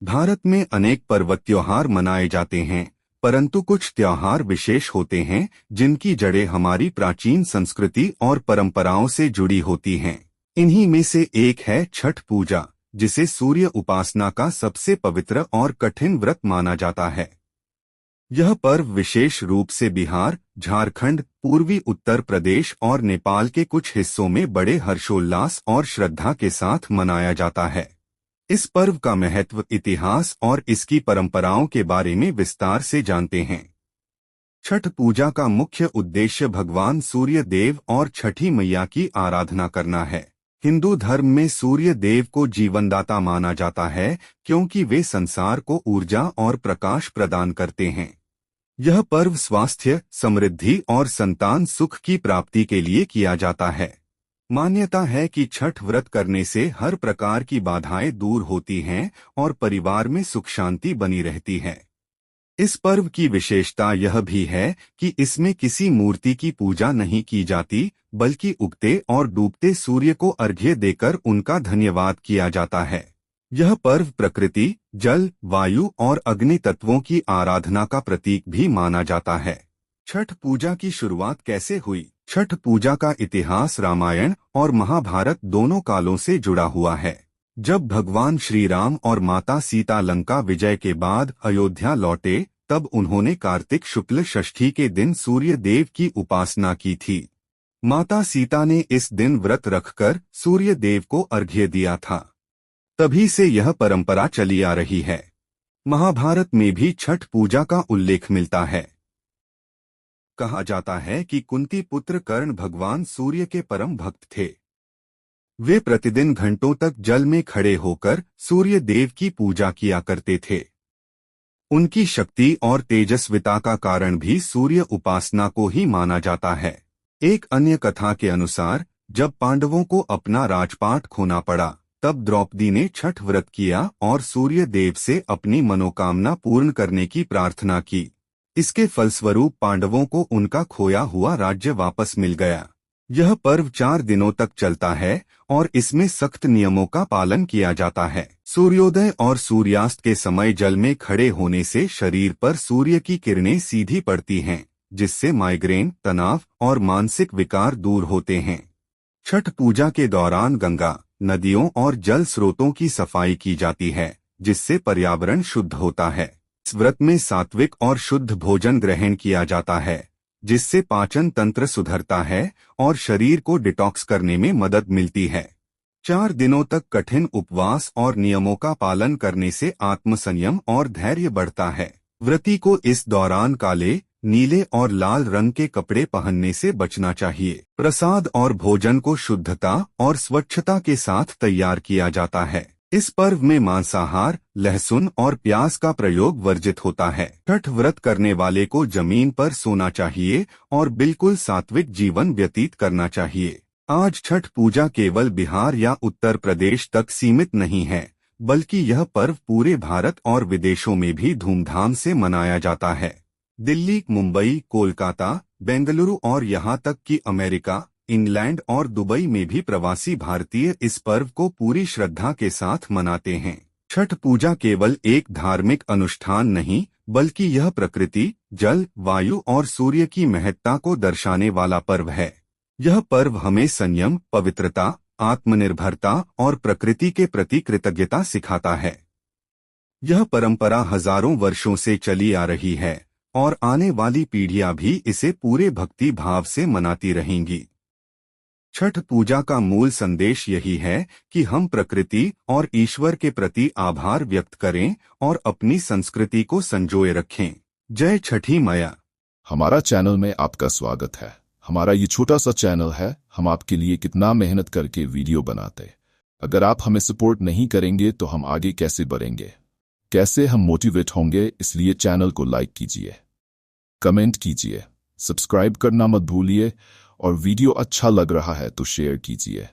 भारत में अनेक पर्व त्योहार मनाए जाते हैं, परंतु कुछ त्योहार विशेष होते हैं जिनकी जड़ें हमारी प्राचीन संस्कृति और परंपराओं से जुड़ी होती हैं। इन्हीं में से एक है छठ पूजा, जिसे सूर्य उपासना का सबसे पवित्र और कठिन व्रत माना जाता है। यह पर्व विशेष रूप से बिहार, झारखंड, पूर्वी उत्तर प्रदेश और नेपाल के कुछ हिस्सों में बड़े हर्षोल्लास और श्रद्धा के साथ मनाया जाता है। इस पर्व का महत्व, इतिहास और इसकी परंपराओं के बारे में विस्तार से जानते हैं। छठ पूजा का मुख्य उद्देश्य भगवान सूर्य देव और छठी मैया की आराधना करना है। हिंदू धर्म में सूर्य देव को जीवनदाता माना जाता है, क्योंकि वे संसार को ऊर्जा और प्रकाश प्रदान करते हैं। यह पर्व स्वास्थ्य, समृद्धि और संतान सुख की प्राप्ति के लिए किया जाता है। मान्यता है कि छठ व्रत करने से हर प्रकार की बाधाएं दूर होती हैं और परिवार में सुख शांति बनी रहती है। इस पर्व की विशेषता यह भी है कि इसमें किसी मूर्ति की पूजा नहीं की जाती, बल्कि उगते और डूबते सूर्य को अर्घ्य देकर उनका धन्यवाद किया जाता है। यह पर्व प्रकृति, जल, वायु और अग्नि तत्वों की आराधना का प्रतीक भी माना जाता है। छठ पूजा की शुरुआत कैसे हुई? छठ पूजा का इतिहास रामायण और महाभारत दोनों कालों से जुड़ा हुआ है। जब भगवान श्री राम और माता सीता लंका विजय के बाद अयोध्या लौटे, तब उन्होंने कार्तिक शुक्ल षष्ठी के दिन सूर्य देव की उपासना की थी। माता सीता ने इस दिन व्रत रखकर सूर्य देव को अर्घ्य दिया था। तभी से यह परंपरा चली आ रही है। महाभारत में भी छठ पूजा का उल्लेख मिलता है। कहा जाता है कि कुंती पुत्र कर्ण भगवान सूर्य के परम भक्त थे। वे प्रतिदिन घंटों तक जल में खड़े होकर सूर्य देव की पूजा किया करते थे। उनकी शक्ति और तेजस्विता का कारण भी सूर्य उपासना को ही माना जाता है। एक अन्य कथा के अनुसार, जब पांडवों को अपना राजपाट खोना पड़ा, तब द्रौपदी ने छठ व्रत किया और सूर्य देव से अपनी मनोकामना पूर्ण करने की प्रार्थना की। इसके फलस्वरूप पांडवों को उनका खोया हुआ राज्य वापस मिल गया। यह पर्व 4 दिनों तक चलता है और इसमें सख्त नियमों का पालन किया जाता है। सूर्योदय और सूर्यास्त के समय जल में खड़े होने से शरीर पर सूर्य की किरणें सीधी पड़ती हैं, जिससे माइग्रेन, तनाव और मानसिक विकार दूर होते हैं। छठ पूजा के दौरान गंगा, नदियों और जल स्रोतों की सफाई की जाती है, जिससे पर्यावरण शुद्ध होता है। इस व्रत में सात्विक और शुद्ध भोजन ग्रहण किया जाता है, जिससे पाचन तंत्र सुधरता है और शरीर को डिटॉक्स करने में मदद मिलती है। 4 दिनों तक कठिन उपवास और नियमों का पालन करने से आत्मसंयम और धैर्य बढ़ता है। व्रती को इस दौरान काले, नीले और लाल रंग के कपड़े पहनने से बचना चाहिए। प्रसाद और भोजन को शुद्धता और स्वच्छता के साथ तैयार किया जाता है। इस पर्व में मांसाहार, लहसुन और प्याज का प्रयोग वर्जित होता है। छठ व्रत करने वाले को जमीन पर सोना चाहिए और बिल्कुल सात्विक जीवन व्यतीत करना चाहिए। आज छठ पूजा केवल बिहार या उत्तर प्रदेश तक सीमित नहीं है, बल्कि यह पर्व पूरे भारत और विदेशों में भी धूमधाम से मनाया जाता है। दिल्ली, मुंबई, कोलकाता, बेंगलुरु और यहाँ तक कि अमेरिका, इंग्लैंड और दुबई में भी प्रवासी भारतीय इस पर्व को पूरी श्रद्धा के साथ मनाते हैं। छठ पूजा केवल एक धार्मिक अनुष्ठान नहीं, बल्कि यह प्रकृति, जल, वायु और सूर्य की महत्ता को दर्शाने वाला पर्व है। यह पर्व हमें संयम, पवित्रता, आत्मनिर्भरता और प्रकृति के प्रति कृतज्ञता सिखाता है। यह परंपरा हजारों वर्षों से चली आ रही है और आने वाली पीढ़ियां भी इसे पूरे भक्ति भाव से मनाती रहेंगी। छठ पूजा का मूल संदेश यही है कि हम प्रकृति और ईश्वर के प्रति आभार व्यक्त करें और अपनी संस्कृति को संजोए रखें। जय छठी मैया। हमारा चैनल में आपका स्वागत है। हमारा ये छोटा सा चैनल है, हम आपके लिए कितना मेहनत करके वीडियो बनाते। अगर आप हमें सपोर्ट नहीं करेंगे तो हम आगे कैसे बढ़ेंगे, कैसे हम मोटिवेट होंगे? इसलिए चैनल को लाइक कीजिए, कमेंट कीजिए, सब्सक्राइब करना मत भूलिए और वीडियो अच्छा लग रहा है तो शेयर कीजिए।